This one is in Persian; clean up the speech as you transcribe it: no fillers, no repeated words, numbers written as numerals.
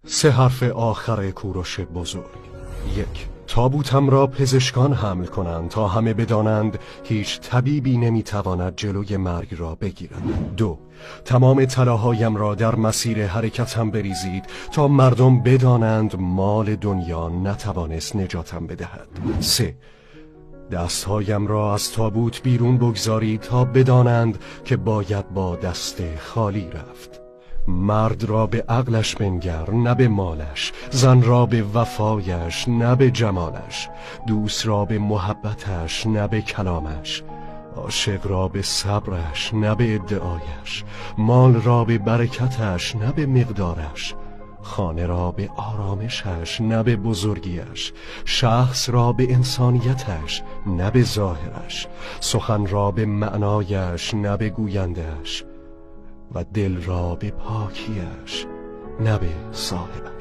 3 حرف آخر کوروش بزرگ. 1. تابوتم را پزشکان حمل کنند تا همه بدانند هیچ طبیبی نمیتواند جلوی مرگ را بگیرد. 2. تمام طلاهایم را در مسیر حرکتم بریزید تا مردم بدانند مال دنیا نتوانست نجاتم بدهد. 3. دستهایم را از تابوت بیرون بگذارید تا بدانند که باید با دست خالی رفت. مرد را به عقلش بنگر نه به مالش، زن را به وفایش نه به جمالش، دوست را به محبتش نه به کلامش، عاشق را به صبرش نه به ادعایش، مال را به برکتش نه به مقدارش، خانه را به آرامشش نه به بزرگیش، شخص را به انسانیتش نه به ظاهرش، سخن را به معنایش نه به گویندش، و دل را به پاکیش نه به صاحبش.